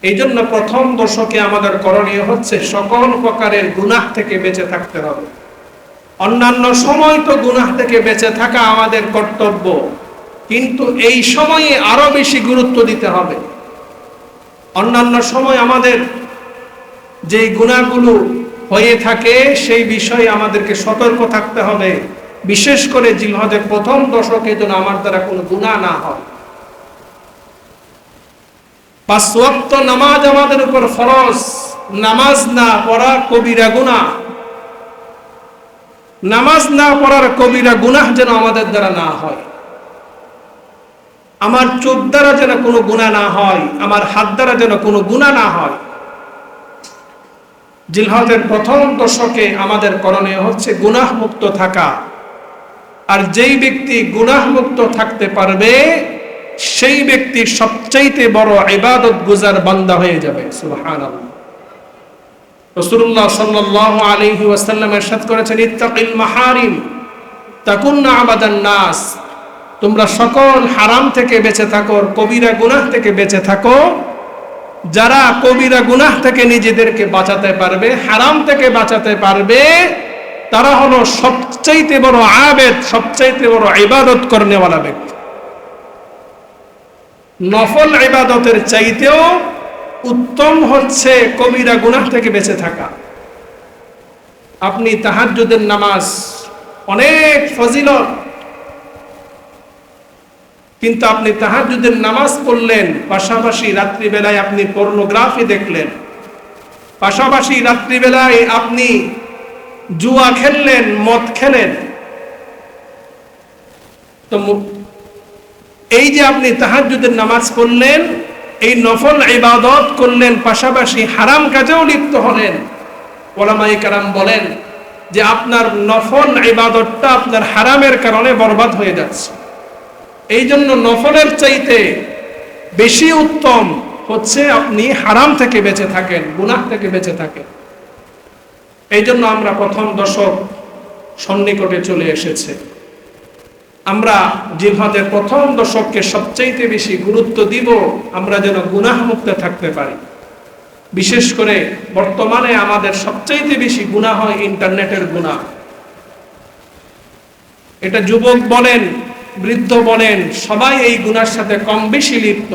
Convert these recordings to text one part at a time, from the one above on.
এই জন্য প্রথম দশকে আমাদের করণীয় হচ্ছে সকল প্রকারের গুনাহ থেকে বেঁচে থাকতে হবে। অন্যান্য সময় তো গুনাহ থেকে বেঁচে থাকা আমাদের কর্তব্য, কিন্তু এই সময়ে আরো বেশি গুরুত্ব দিতে হবে। অন্যান্য সময় আমাদের যে গুনাহগুলো হয়ে থাকে সেই বিষয়ে আমাদেরকে সতর্ক থাকতে হবে, বিশেষ করে জিলহজের প্রথম দশকে যেন আমার দ্বারা কোনো গুনাহ না হয়। 5 ওয়াক্ত নামাজ আমাদের উপর ফরজ, নামাজ না পড়া কবিরা গুনাহ। নামাজ না পড়ার কবিরা গুনাহ যেন আমাদের দ্বারা না হয়। আমার চোখ দ্বারা যেন কোনো গুনাহ না হয়, আমার হাত দ্বারা যেন কোনো গুনাহ না হয়। জিলহজের প্রথম দশকে আমাদের করণীয় হচ্ছে গুনাহ মুক্ত থাকা। আর যেই ব্যক্তি গুনাহ মুক্ত থাকতে পারবে সেই ব্যক্তি সবচাইতে বড় ইবাদত গুজার বান্দা হয়ে যাবে। সুবহানাল্লাহ। রাসূলুল্লাহ সাল্লাল্লাহু আলাইহি ওয়াসাল্লাম ইরশাদ করেছেন, ইত্তাকিল মাহারিম তাকুন্না আবাদান নাস। তোমরা সকল হারাম থেকে বেঁচে থাকো, কবিরা গুনাহ থেকে বেঁচে থাকো। যারা কবিরা গুনাহ থেকে নিজেদেরকে বাঁচাতে পারবে, হারাম থেকে বাঁচাতে পারবে, তারা হলো সবচাইতে বড় আবেদ, সবচাইতে বড় ইবাদত করনেওয়ালা ব্যক্তি। নফল ইবাদতের চাইতেও উত্তম হচ্ছে কবিরা গুনাহ থেকে বেঁচে থাকা। আপনি তাহাজ্জুদের নামাজ অনেক ফজিলত, কিন্তু আপনি তাহাজ্জুদের নামাজ পড়লেন, পাশাপাশি রাত্রিবেলায় আপনি পর্নোগ্রাফি দেখলেন, পাশাপাশি রাত্রিবেলায় আপনি জুয়া খেললেন, মদ খেলেন, তো এই যে আপনি তাহাজ্জুদের নামাজ পড়লেন, এই নফল ইবাদত করলেন, পাশাপাশি হারাম কাজেও লিপ্ত হলেন, ওলামায়ে কেরাম বলেন যে আপনার নফল ইবাদতটা আপনার হারামের কারণে বরবাদ হয়ে যাচ্ছে। এই জন্য নফলের চাইতে বেশি উত্তম হচ্ছে আপনি হারাম থেকে বেঁচে থাকেন, গুনাহ থেকে বেঁচে থাকেন। এই জন্য আমরা প্রথম দশক সন্নিকটে চলে এসেছে। আমরা জিলহজের প্রথম দশককে সবচাইতে বেশি গুরুত্ব দিব, আমরা যেন গুনাহ মুক্ত থাকতে পারি। বিশেষ করে বর্তমানে আমাদের সবচাইতে বেশি গুনাহ হয় ইন্টারনেটের গুনাহ। এটা যুবক বলেন, বৃদ্ধ বলেন, সবাই এই গুনার সাথে কম বেশি লিপ্ত,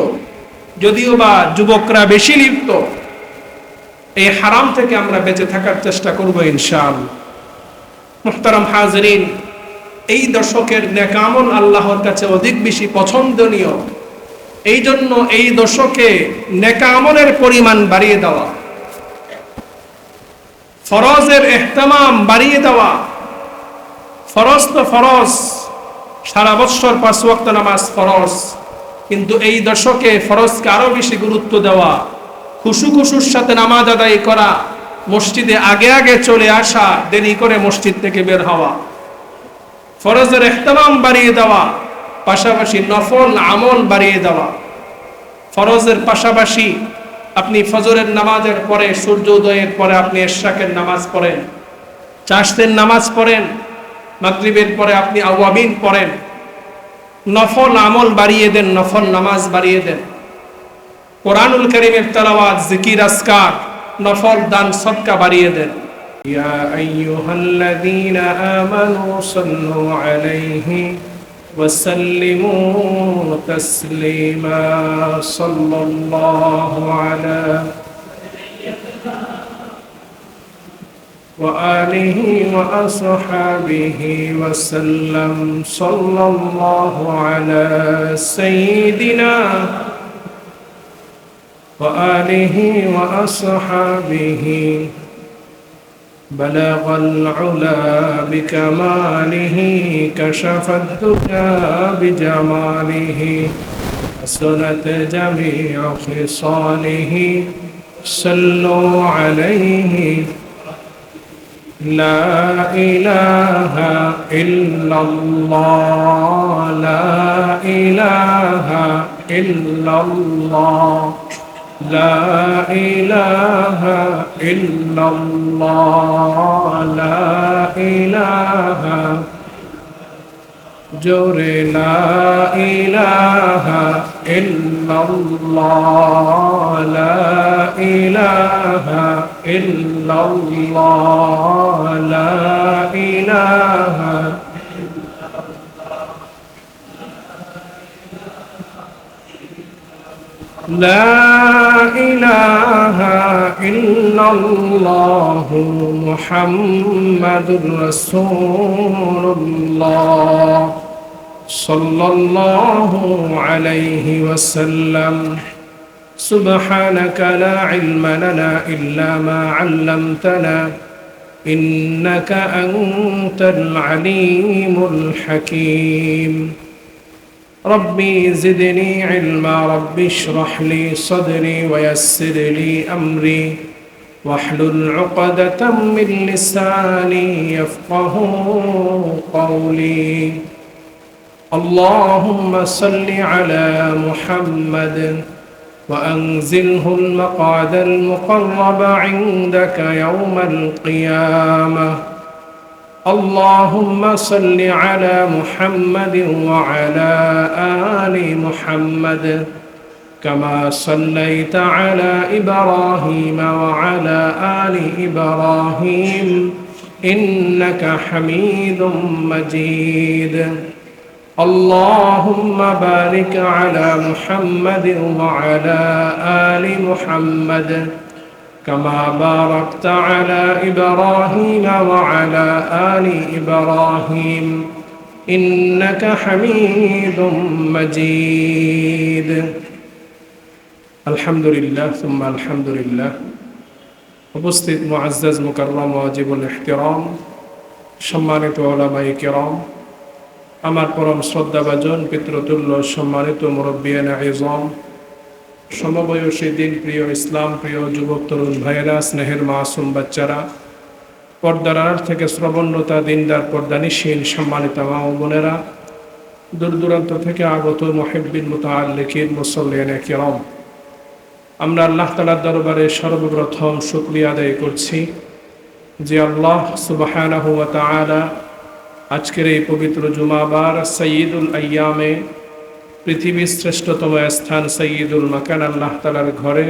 যদিও বা যুবকরা বেশি লিপ্ত। এই হারাম থেকে আমরা বেঁচে থাকার চেষ্টা করব ইনশাআল্লাহ। মুহতারাম হাজিরিন, এই দশকের নেক আমল আল্লাহর কাছে অধিক বেশি পছন্দনীয়। এই জন্য এই দশকে নেক আমলের পরিমাণ বাড়িয়ে দেওয়া, ফরজের ইহতিমাম বাড়িয়ে দেওয়া। ফরজ তো ফরজ, সারা বছর 5 ওয়াক্ত নামাজ ফরজ, কিন্তু এই দশকে ফরজকে আরো বেশি গুরুত্ব দেওয়া, খুশুর সাথে নামাজ আদায় করা, মসজিদে আগে আগে চলে আসা, দেরি করে মসজিদ থেকে বের হওয়া, ফরজের ইহতিমাম বাড়িয়ে দেওয়া, পাশাপাশি নফল আমল বাড়িয়ে দেওয়া। ফরজের পাশাপাশি আপনি ফজরের নামাজের পরে, সূর্যোদয়ের পরে আপনি ইশরাকের নামাজ পড়েন, চাশতের নামাজ পড়েন, মাগরিবের পরে আপনি আওয়াবিন পড়েন। নফল আমল বাড়িয়ে দেন, নফল নামাজ বাড়িয়ে দেন। কোরআনুল কারীমের তেলাওয়াত, জিকির, আজকার, নফল দান সদকা বাড়িয়ে দেন। ইয়া আইয়ুহাল্লাযীনা আমানু সাল্লু আলাইহি ওয়া সাল্লিমু তাসলিমা। সাল্লাল্লাহু আলা وآله وأصحابه وسلم. صلى الله على سيدنا وآله وأصحابه بلغ العلا بكماله كشف الدجى بجماله حسنت جميع خصاله. صلوا عليه. لا إله إلا الله. لا إله إلا الله. لا إله إلا الله. لا إله جوري. لا إله إلا الله. لا ইলাহা ইল্লাল্লাহ লা ইলাহা لا إله إلا الله محمد رسول الله صلى الله عليه وسلم سبحانك لا علم لنا إلا ما علمتنا إنك أنت العليم الحكيم ربي زدني علما ربي اشرح لي صدري ويسر لي أمري واحلل عقدة من لساني يفقه قولي اللهم صل على محمد وأنزله المقعد المقرب عندك يوم القيامة اللهم صل على محمد وعلى آل محمد كما صليت على إبراهيم وعلى آل إبراهيم إنك حميد مجيد اللهم بارك على محمد وعلى آل محمد كما باركت على إبراهيم وعلى آل إبراهيم إنك حميد مجيد الحمد لله ثم الحمد لله উপস্থিত মুআজ্জাজ মুকাররম ওয়াজিবুল ইহতিরাম সম্মানিত উলামায়ে কিরাম আমার পরম শ্রদ্ধাভাজন পিতৃতুল্য সম্মানিত মুরব্বিয়ানে ইজম সমবয়সী দিন প্রিয় ইসলাম প্রিয় যুবক তরুণ ভাইয়েরা স্নেহের মাসুম বাচ্চারা পর্দার আড়াল থেকে শ্রবণরতা দিনদার পর্দানিশীল সম্মানিত মা ও বোনেরা দূর দূরান্ত থেকে আগত মুহিব্বিন মুতাআল্লিকিন মুসাল্লিয়ানে কিরাম আমরা আল্লাহ তাআলার দরবারে সর্বপ্রথম শুকরিয়া আদায় করছি যে আল্লাহ সুবহানাহু ওয়া তাআলা আজকের এই পবিত্র জুমাবার সাইয়্যিদুল আইয়ামে পৃথিবীর শ্রেষ্ঠতম স্থান সাইয়্যিদুল মাকান আল্লাহ তাআলার ঘরে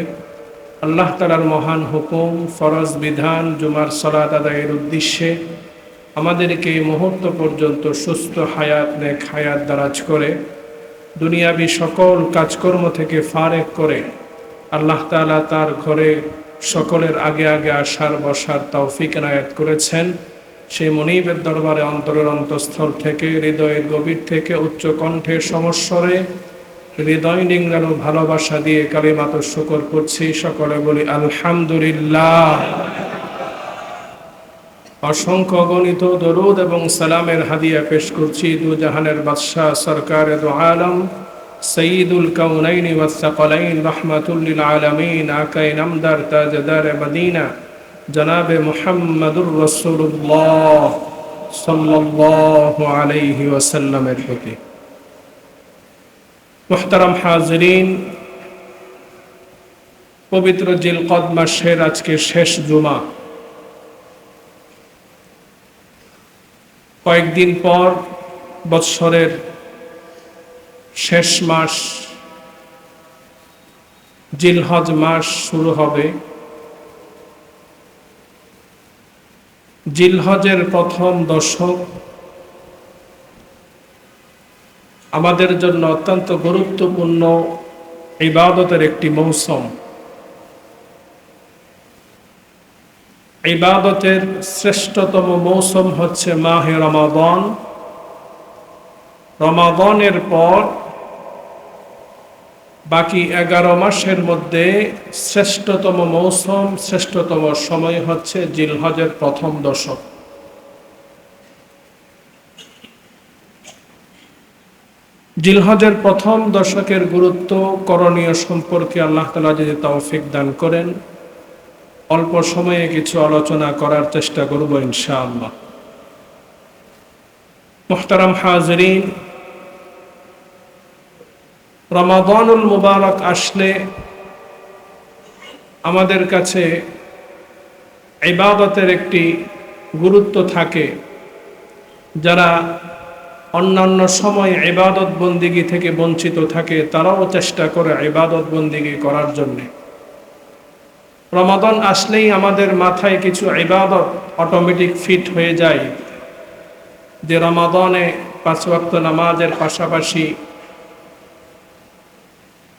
আল্লাহ তাআলার মহান হুকুম ফরজ বিধান জুমার সালাত আদায়ের উদ্দেশ্যে আমাদেরকে এই মুহূর্ত পর্যন্ত সুস্থ হায়াত নেক হায়াত দারাজ করে দুনিয়াবি সকল কাজকর্ম থেকে ফারেক করে আল্লাহ তাআলা তার ঘরে সকলের আগে আগে আসার বসার তৌফিক এনায়েত করেছেন সেই মনিবের দরবারে অন্তরের অন্তঃস্থল থেকে হৃদয়ের গভীর থেকে উচ্চ কণ্ঠে সমস্বরে হৃদয় নিংড়ানো ভালোবাসা দিয়ে কালিমাত শুকর করছি সকলে বলি আলহামদুলিল্লাহ অসংখ্য গণিত দরুদ এবং সালামের হাদিয়া পেশ করছি দু জাহানের বাদশাহ সরকারে দু আলম সঈদুল কাউনাইনি ওয়াস সাকালাইন রাহমাতুল লিল আলামিন আকায়ে নামদার তাজদার মদিনা জনাবে মুহাম্মদুর রাসূলুল্লাহ সাল্লাল্লাহু আলাইহি ওয়াসাল্লামের প্রতি মুহতারাম হাজিরিন পবিত্র জিলকদ মাসের আজকে শেষ জুমা কয়েকদিন পর বৎসরের শেষ মাস জিলহজ মাস শুরু হবে জিলহজের প্রথম দশক আমাদের জন্য অত্যন্ত গুরুত্বপূর্ণ ইবাদতের একটি মৌসুম ইবাদতের শ্রেষ্ঠতম মৌসুম হচ্ছে মাহে রমাদান রমাদানের পর বাকি 11 মাসের মধ্যে শ্রেষ্ঠতম মৌসুম শ্রেষ্ঠতম সময় হচ্ছে জিলহজের প্রথম দশক জিলহজের প্রথম দশকের গুরুত্ব করণীয় সম্পর্কে আল্লাহ তাআলা যদি তৌফিক দান করেন অল্প সময়ে কিছু আলোচনা করার চেষ্টা করব ইনশাআল্লাহ মুহতারাম হাজিরিন রমাদানুল মুবারক আসলে আমাদের কাছে ইবাদতের একটি গুরুত্ব থাকে যারা অন্যান্য সময় ইবাদত বন্দিগি থেকে বঞ্চিত থাকে তারাও চেষ্টা করে ইবাদত বন্দিগি করার জন্য রমাদান আসলেই আমাদের মাথায় কিছু ইবাদত অটোমেটিক ফিট হয়ে যায়, যে রমাদানে 5 ওয়াক্ত নামাজের পাশাপাশি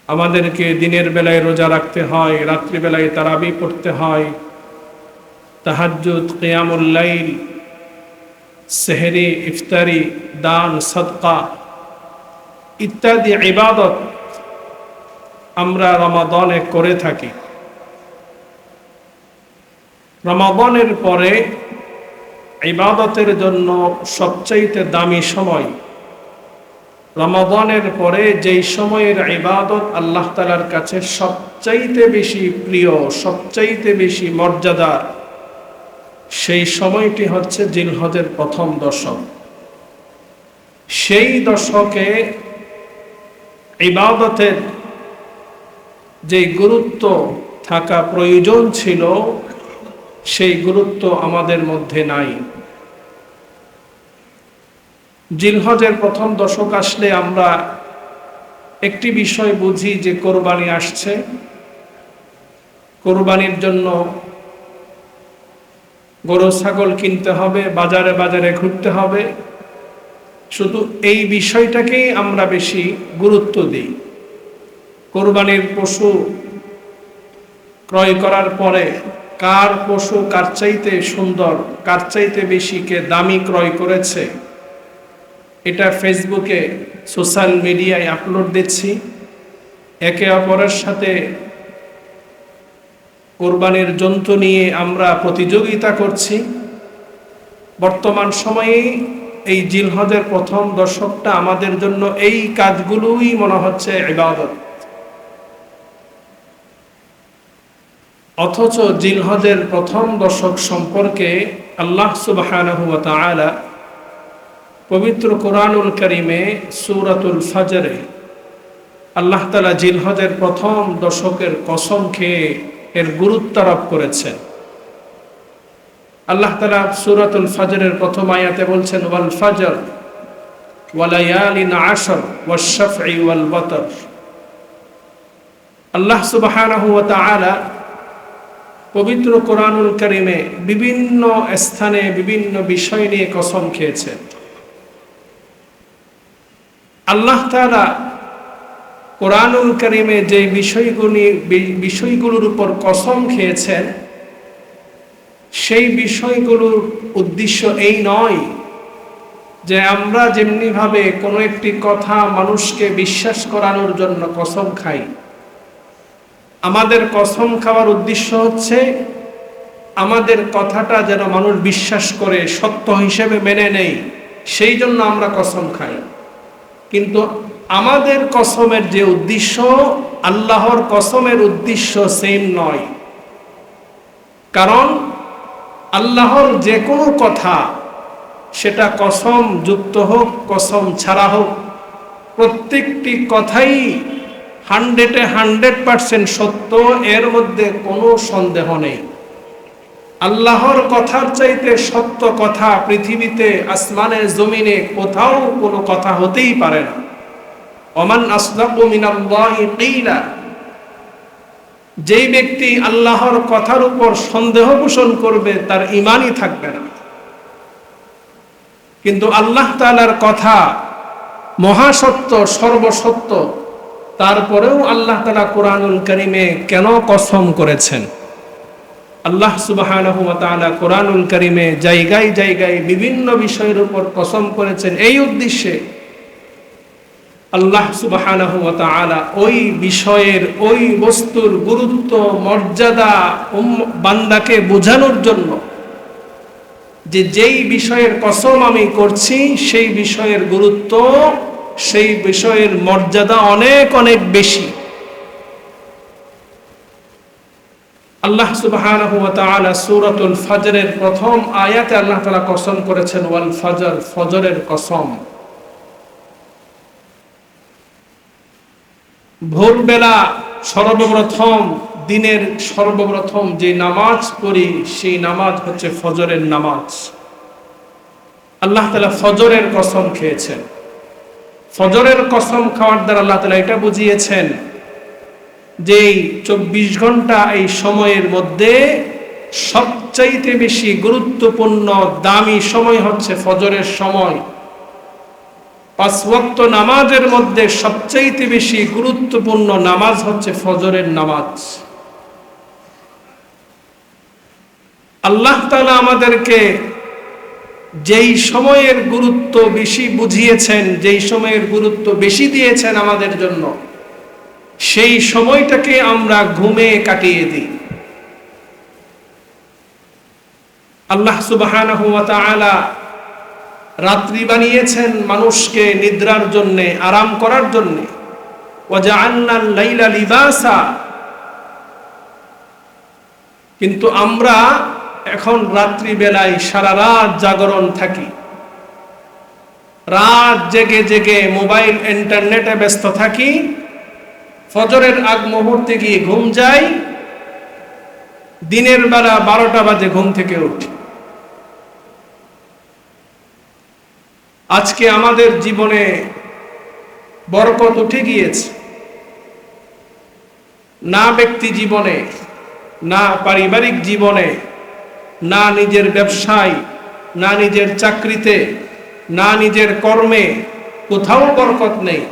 আমাদেরকে দিনের বেলায় রোজা রাখতে হয়, রাত্রিবেলায় তারাবি পড়তে হয়, তাহাজ্জুদ, কিয়ামুল লাইল, সেহরি, ইফতারি, দান, সদকা ইত্যাদি ইবাদত আমরা রমাদানে করে থাকি। রমাদানের পরে ইবাদতের জন্য সবচাইতে দামি সময়, রমাদানের পরে যেই সময়ের ইবাদত আল্লাহ তাআলার কাছে সবচাইতে বেশি প্রিয়, সবচাইতে বেশি মর্যাদার, সেই সময়টি হচ্ছে জিলহজের প্রথম দশক। সেই দশকে ইবাদতের যে গুরুত্ব থাকা প্রয়োজন ছিল, সেই গুরুত্ব আমাদের মধ্যে নাই। জিলহজের প্রথম দশক আসলে আমরা একটি বিষয় বুঝি যে কোরবানি আসছে, কোরবানির জন্য গরু ছাগল কিনতে হবে, বাজারে বাজারে ঘুরতে হবে। শুধু এই বিষয়টাকেই আমরা বেশি গুরুত্ব দিই। কোরবানির পশু ক্রয় করার পরে কার পশু কার চাইতে সুন্দর, কার চাইতে বেশি, কে দামি ক্রয় করেছে, এটা ফেসবুকে, সোশ্যাল মিডিয়ায় আপলোড দিচ্ছি। একে অপরের সাথে কোরবানির জন্তু নিয়ে আমরা প্রতিযোগিতা করছি। বর্তমান সময়ে এই জিলহজের প্রথম দশকটা আমাদের জন্য এই কাজগুলোই মনে হচ্ছে ইবাদত। অথচ জিলহজের প্রথম দশক সম্পর্কে আল্লাহ সুবহানাহু ওয়া তাআলা পবিত্র কোরআনুল কারীমে সূরাতুল ফজরে আল্লাহ তাআলা জিলহজের প্রথম দশকের কসম খেয়ে এর গুরুত্ব আরোপ করেছেন। আল্লাহ তাআলা সূরাতুল ফজরের প্রথম আয়াতে বলছেন, ওয়াল ফজর ওয়া লায়ালিন আশর ওয়াশ শাফঈ ওয়াল ওয়াতর। আল্লাহ সুবহানাহু ওয়া তাআলা পবিত্র কোরআনুল কারীমে বিভিন্ন স্থানে বিভিন্ন বিষয় নিয়ে কসম খেয়েছেন। আল্লাহ তাআলা কোরআনুল কারীমে যে বিষয়গুলোর উপর কসম খেয়েছেন, সেই বিষয়গুলোর উদ্দেশ্য এই নয় যে আমরা যেমনিভাবে কোনো একটি কথা মানুষকে বিশ্বাস করানোর জন্য কসম খাই। আমাদের কসম খাওয়ার উদ্দেশ্য হচ্ছে আমাদের কথাটা যেন মানুষ বিশ্বাস করে, সত্য হিসেবে মেনে নেই, সেই জন্য আমরা কসম খাই। কিন্তু আমাদের কসমের যে উদ্দেশ্য, আল্লাহর কসমের উদ্দেশ্য সেম নয়। কারণ আল্লাহর যে কোনো কথা, সেটা কসম যুক্ত হোক, কসম ছাড়া হোক, প্রত্যেকটি কথাই 100% সত্য, এর মধ্যে কোনো সন্দেহ নেই। আল্লাহর কথার চাইতে সত্য কথা পৃথিবীতে, আসমানে, জমিনে কোথাও কোনো কথা হতেই পারে না। ওমান আসদাকু মিনাল্লাহি কিলা। যেই ব্যক্তি আল্লাহর কথার উপর সন্দেহ পোষণ করবে, তার ঈমানই থাকবে না। কিন্তু আল্লাহ তাআলার কথা মহাসত্য, সর্বসত্য, তারপরেও আল্লাহ তাআলা কোরআনুল কারীমে কেন কসম করেছেন? আল্লাহ সুবহানাহু ওয়া তাআলা কোরআনুল কারীমে জায়গায় জায়গায় বিভিন্ন বিষয়ের উপর কসম করেছেন এই উদ্দেশ্যে আল্লাহ সুবহানাহু ওয়া তাআলা ওই বিষয়ের, ওই বস্তুর গুরুত্ব, মর্যাদা বান্দাকে বোঝানোর জন্য, যে যেই বিষয়ের কসম আমি করছি সেই বিষয়ের গুরুত্ব, সেই বিষয়ের মর্যাদা অনেক অনেক বেশি। আল্লাহ সুবহানাহু ওয়া তাআলা সূরাতুল ফজরের প্রথম আয়াতে আল্লাহ তাআলা কসম করেছেন, ওয়াল ফজর, ফজরের কসম। ভোরবেলা সর্বপ্রথম, দিনের সর্বপ্রথম যে নামাজ পড়ি, সেই নামাজ হচ্ছে ফজরের নামাজ। আল্লাহ তাআলা ফজরের কসম খেয়েছেন। ফজরের কসম খাওয়ার দ্বারা আল্লাহ তাআলা এটা বুঝিয়েছেন যেই 24 ঘন্টা এই সময়ের মধ্যে সবচাইতে বেশি গুরুত্বপূর্ণ দামি সময় হচ্ছে ফজরের সময়। 5 ওয়াক্ত নামাজের মধ্যে সবচাইতে বেশি গুরুত্বপূর্ণ নামাজ হচ্ছে ফজরের নামাজ। আল্লাহ তাআলা আমাদেরকে যেই সময়ের গুরুত্ব বেশি বুঝিয়েছেন, যেই সময়ের গুরুত্ব বেশি দিয়েছেন আমাদের জন্য, সেই সময়টাকে আমরা ঘুমে কাটিয়ে দিই। আল্লাহ সুবহানাহু ওয়া তাআলা রাত্রি বানিয়েছেন মানুষকে নিদ্রার জন্য, আরাম করার জন্য। ওয়াজআলনাল লাইলা লিবাসা। কিন্তু আমরা এখন রাত্রি বেলায় সারা রাত জাগরণ থাকি, রাত জেগে জেগে মোবাইল ইন্টারনেটে ব্যস্ত থাকি, ফজরের আগ মুহূর্তে গিয়ে ঘুম যাই, দিনের বেলা 12টা বাজে ঘুম থেকে উঠি। আজকে আমাদের জীবনে বরকত উঠে গিয়েছে, না ব্যক্তি জীবনে, না পারিবারিক জীবনে, না নিজের ব্যবসায়, না নিজের চাকরিতে, না নিজের কর্মে, কোথাও বরকত নেই।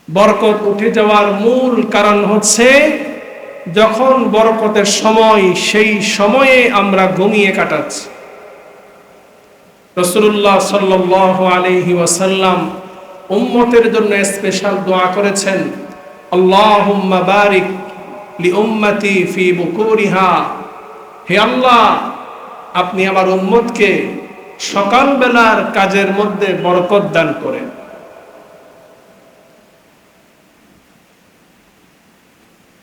বরকত উঠে যাওয়ার মূল কারণ হচ্ছে যখন বরকতের সময়, সেই সময়ে আমরা ঘুমিয়ে কাটাচ্ছি। রাসূলুল্লাহ সাল্লাল্লাহু আলাইহি ওয়াসাল্লাম উম্মতের জন্য স্পেশাল দোয়া করেছেন, আল্লাহুম্মা বারিক লি উম্মতি ফি বুকুরিহা। হে আল্লাহ, আপনি আমার উম্মতকে সকালবেলার কাজের মধ্যে বরকত দান করেন।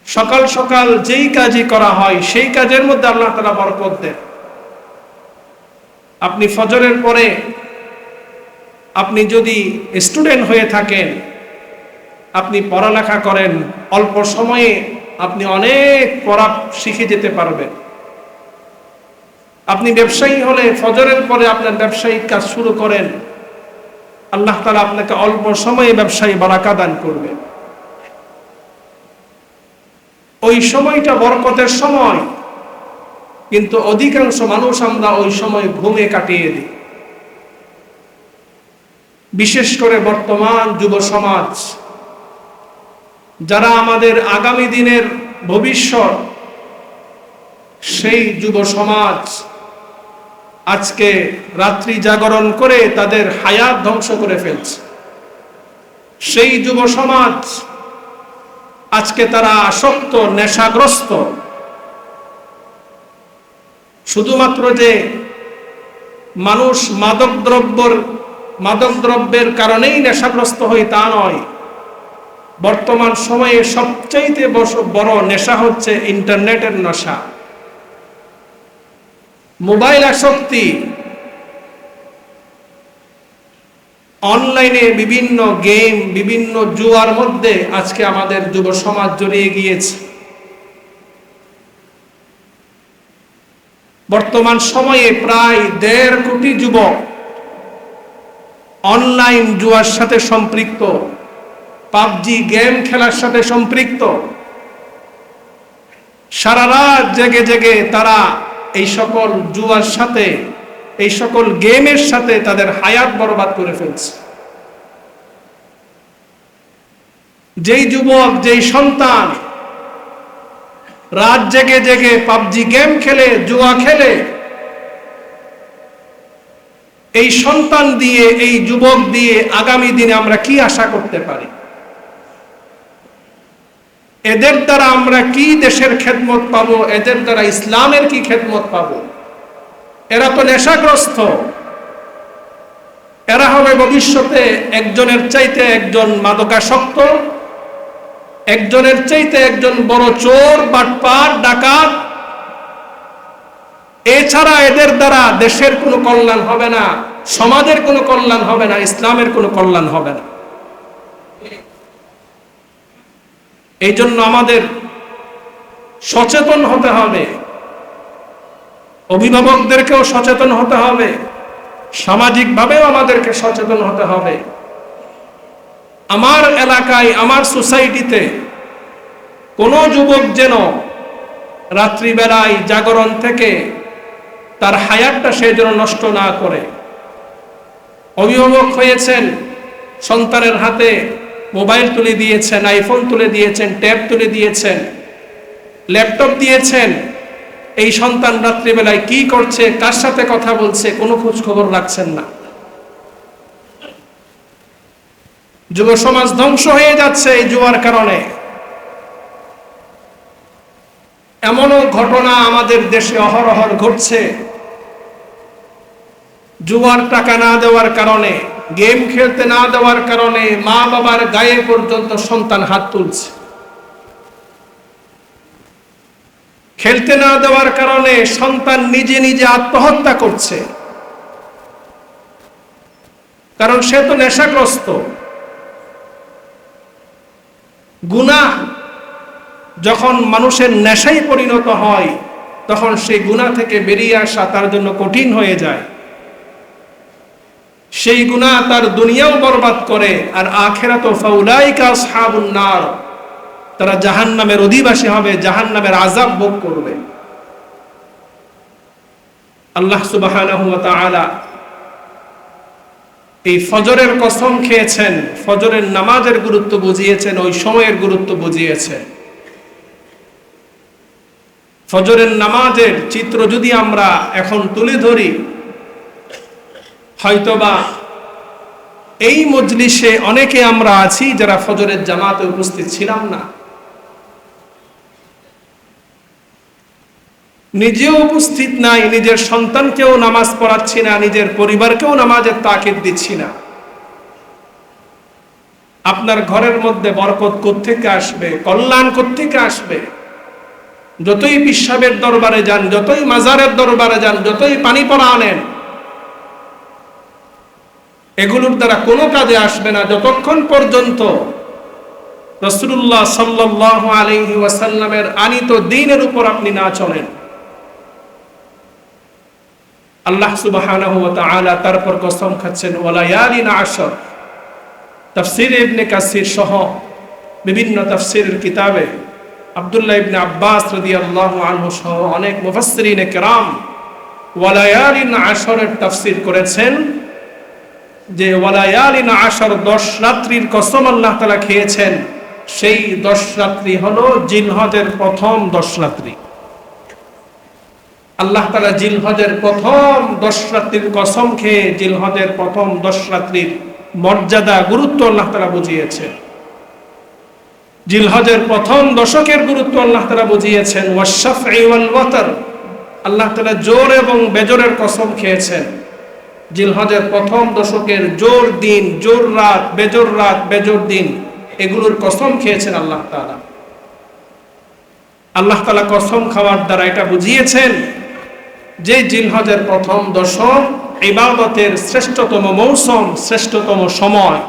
সকাল সকাল যেই কাজই করা হয় সেই কাজের মধ্যে আল্লাহ তাআলা বরকত দেন। আপনি ফজরের পরে আপনি যদি স্টুডেন্ট হয়ে থাকেন, আপনি পড়ালেখা করেন, অল্প সময়ে আপনি অনেক পড়া শিখে যেতে পারবেন। আপনি ব্যবসায়ী হলে ফজরের পরে আপনার ব্যবসায়িক কাজ শুরু করেন, আল্লাহ তাআলা আপনাকে অল্প সময়ে ব্যবসায়ী বারাকা দান করবেন। ওই সময়টা বরকতের সময়, কিন্তু অধিকাংশ মানুষ আমরা ওই সময় ঘুমে কাটিয়ে দিই। বিশেষ করে বর্তমান যুব সমাজ, যারা আমাদের আগামী দিনের ভবিষ্যৎ, সেই যুব সমাজ আজকে রাত্রি জাগরণ করে তাদের হায়াত ধ্বংস করে ফেলছে। সেই যুব সমাজ আজকে তারা আসক্ত, নেশাগ্রস্ত। শুধুমাত্র যে মানুষ মাদক দ্রব্যের কারণেই নেশাগ্রস্ত হয় তা নয়, বর্তমান সময়ে সবচাইতে বড় নেশা হচ্ছে ইন্টারনেটের নেশা, মোবাইল আসক্তি। অনলাইনে বিভিন্ন গেম, বিভিন্ন জুয়ার মধ্যে আজকে আমাদের যুব সমাজ জড়িয়ে গিয়েছে। বর্তমান সময়ে প্রায় 1.5 কোটি যুবক অনলাইন জুয়ার সাথে সম্পৃক্ত, পাবজি গেম খেলার সাথে সম্পৃক্ত। সারা রাত জেগে জেগে তারা এই সকল জুয়ার সাথে, এই সকল গেমের সাথে তাদের হায়াত বরবাদ করে ফেলছে। যেই যুবক, যেই সন্তান রাত জেগে জেগে পাবজি গেম খেলে, জুয়া খেলে, এই সন্তান দিয়ে, এই যুবক দিয়ে আগামী দিনে আমরা কি আশা করতে পারি? এদের দ্বারা আমরা কি দেশের খেদমত পাবো? এদের দ্বারা ইসলামের কি খেদমত পাবো? এরা তো নেশাগ্রস্ত। এরা হবে ভবিষ্যতে একজনের চাইতে একজন মাদকাসক্ত, একজনের চাইতে একজন বড় চোর, বাটপার, ডাকাত। এছাড়া এদের দ্বারা দেশের কোনো কল্যাণ হবে না, সমাজের কোনো কল্যাণ হবে না, ইসলামের কোনো কল্যাণ হবে না। এই জন্য আমাদের সচেতন হতে হবে, অভিভাবকদেরকেও সচেতন হতে হবে, সামাজিকভাবেও আমাদেরকে সচেতন হতে হবে। আমার এলাকায়, আমার সোসাইটিতে কোনো যুবক যেন রাত্রিবেলায় জাগরণ থেকে তার হায়াতটা সে যেন নষ্ট না করে। অভিভাবক হয়েছেন, সন্তানের হাতে মোবাইল তুলে দিয়েছেন, আইফোন তুলে দিয়েছেন, ট্যাব তুলে দিয়েছেন, ল্যাপটপ দিয়েছেন। এই সন্তান রাত্রিবেলায় কি করছে, কার সাথে কথা বলছে, কোনো খোঁজ খবর রাখছেন না। যুব সমাজ ধ্বংস হয়ে যাচ্ছে এই জুয়ার কারণে। এমনও ঘটনা আমাদের দেশে অহরহ ঘটছে, জুয়ার টাকা না দেওয়ার কারণে, গেম খেলতে না দেওয়ার কারণে মা বাবার গায়ে পর্যন্ত সন্তান হাত তুলছে। খেলতে না দেওয়ার কারণে সন্তান নিজে নিজে আত্মহত্যা করছে, কারণ সে তো নেশাগ্রস্ত। গুনাহ যখন মানুষের নেশায় পরিণত হয়, তখন সেই গুনাহ থেকে বেরিয়ে আসা তার জন্য কঠিন হয়ে যায়। সেই গুনাহ তার দুনিয়াও বরবাদ করে, আর আখিরাত ফাউলাইকা আসহাবুন নার, তারা জাহান্নামের অধিবাসী হবে, জাহান্নামের আযাব ভোগ করবে। আল্লাহ সুবহানাহু ওয়া তাআলা এই ফজরের কসম খেয়েছেন, ফজরের নামাজের গুরুত্ব বুঝিয়েছেন, ওই সময়ের গুরুত্ব বুঝিয়েছেন। ফজরের নামাজের চিত্র যদি আমরা এখন তুলে ধরি, হয়তোবা এই মজলিসে অনেকে আমরা আছি যারা ফজরের জামাতে উপস্থিত ছিলাম না, নিজেও উপস্থিত নাই, নিজের সন্তানকেও নামাজ পড়াচ্ছি না, নিজের পরিবারকেও নামাজের তাকিদ দিচ্ছি না। আপনার ঘরের মধ্যে বরকত কোত্থেকে আসবে, কল্যাণ কোত্থেকে আসবে? যতই পিসাবের দরবারে যান, যতই মাজারের দরবারে যান, যতই পানি পড়া আনেন, এগুলোর দ্বারা কোনো কাজে আসবে না যতক্ষণ পর্যন্ত রাসূলুল্লাহ সাল্লাল্লাহু আলাইহি ওয়াসাল্লামের আনিত দ্বীনের উপর আপনি না চলেন। আল্লাহ সুবহানাহু ওয়া তাআলা তারপর কসম খাচ্ছেন ওয়ালায়ালিন আশর। তাফসীর ইবনে কাসির সহ বিভিন্ন তাফসীরের কিতাবে আব্দুল্লাহ ইবনে আব্বাস রাদিয়াল্লাহু আনহু সহ অনেক মুফাসসিরিনে কেরাম ওয়ালায়ালিন আশরের তাফসীর করেছেন যে ওয়ালায়ালিন আশর 10 রাত্রির কসম আল্লাহ তাআলা খেয়েছেন। সেই 10 রাত্রি হলো জিলহজের প্রথম 10 রাত্রি। আল্লাহ তাআলা জিলহজের প্রথম 10 রাত্রির কসম খেয়ে জিলহজের প্রথম 10 রাত্রির মর্যাদা, গুরুত্ব আল্লাহ তাআলা বুঝিয়েছেন। জিলহজের প্রথম দশকের গুরুত্ব আল্লাহ তাআলা বুঝিয়েছেন। ওয়াশ-শাফঈ ওয়াল ওয়াতর, আল্লাহ তাআলা জোর এবং বেজোরের কসম খেয়েছেন। জিলহজের প্রথম দশকের জোর দিন, জোর রাত, বেজোর দিন, এগুলোর কসম খেয়েছেন আল্লাহ তাআলা। আল্লাহ তাআলা কসম খাওয়ার দ্বারা এটা বুঝিয়েছেন যে জিলহজের প্রথম দশক ইবাদতের শ্রেষ্ঠতম মৌসুম, শ্রেষ্ঠতম সময়।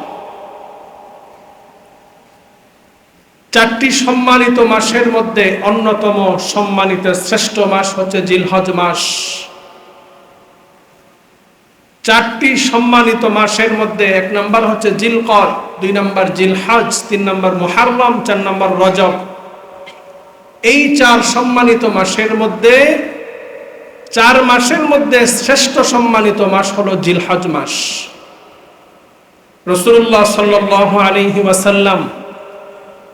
4টি সম্মানিত মাসের মধ্যে অন্যতম সম্মানিত শ্রেষ্ঠ মাস হচ্ছে জিলহজ মাস। 4টি সম্মানিত মাসের মধ্যে 1 নম্বর হচ্ছে জিলকদ, 2 নম্বর জিলহজ, 3 নম্বর মুহররম, 4 নম্বর রজব। এই 4 সম্মানিত মাসের মধ্যে 4 মাসের মধ্যে শ্রেষ্ঠ সম্মানিত মাস হলো জিলহজ মাস। রাসূলুল্লাহ সাল্লাল্লাহু আলাইহি ওয়াসাল্লাম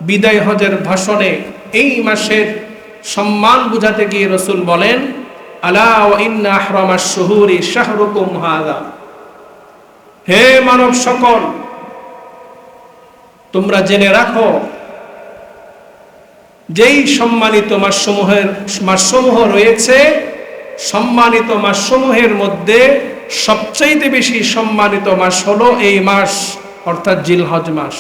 বিদায় হজের ভাষণে এই মাসের সম্মান বুঝাতে গিয়ে রাসূল বলেন, আলা ওয়া ইন্না আহরামাশ শুহুরি শাহরুকুম হাযা। হে মানব সকল, তোমরা জেনে রাখো যেই সম্মানিত মাসসমূহ রয়েছে, সম্মানিত মাসসমূহের মধ্যে সবচেয়ে বেশি সম্মানিত মাস হলো এই মাস, অর্থাৎ জিলহজ মাস।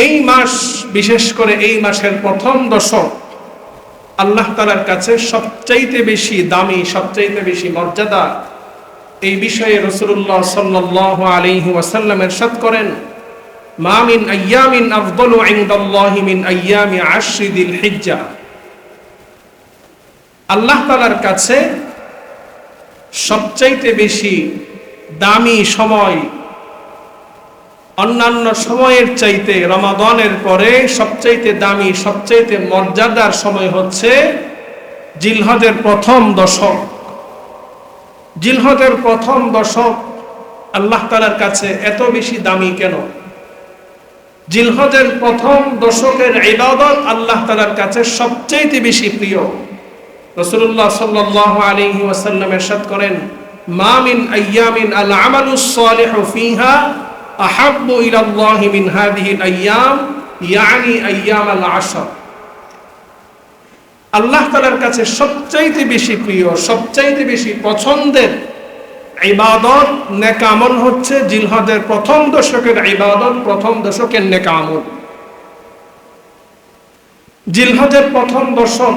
এই মাস, বিশেষ করে এই মাসের প্রথম দশক আল্লাহ তাআলার কাছে সবচাইতে বেশি দামি, সবচাইতে বেশি মর্যাদা। এই বিষয়ে রাসূলুল্লাহ সাল্লাল্লাহু আলাইহি ওয়াসাল্লাম ইরশাদ করেন, মা মিন আইয়ামিন আফদালু ইনদাল্লাহি মিন আইয়ামি আশরি যিল হিজ্জাহ। আল্লাহ তাআলার কাছে সবচাইতে বেশি দামি সময়, অন্যান্য সময়ের চাইতে রমাদানের পরে সবচাইতে দামি, সবচাইতে মর্যাদার সময় হচ্ছে জিলহজের প্রথম দশক। জিলহজের প্রথম দশক আল্লাহ তাআলার কাছে এত বেশি দামি কেন? জিলহজের প্রথম দশকের ইবাদত আল্লাহ তাআলার কাছে সবচাইতে বেশি প্রিয়। রাসূলুল্লাহ সাল্লাল্লাহু আলাইহি ওয়াসাল্লাম ইরশাদ করেন, মা মিন আইয়ামিন আল আমালুস সালিহু ফিহা আহাব্বু ইলাল্লাহি মিন হাযিহিল আইয়াম, ইয়ানি আইয়াম আল আশর। আল্লাহ তাআলার কাছে সবচাইতে বেশি প্রিয়, সবচাইতে বেশি পছন্দের ইবাদত, নেক আমল হচ্ছে জিলহজের প্রথম দশকের ইবাদত, প্রথম দশকের নেক আমল। জিলহজের প্রথম দশক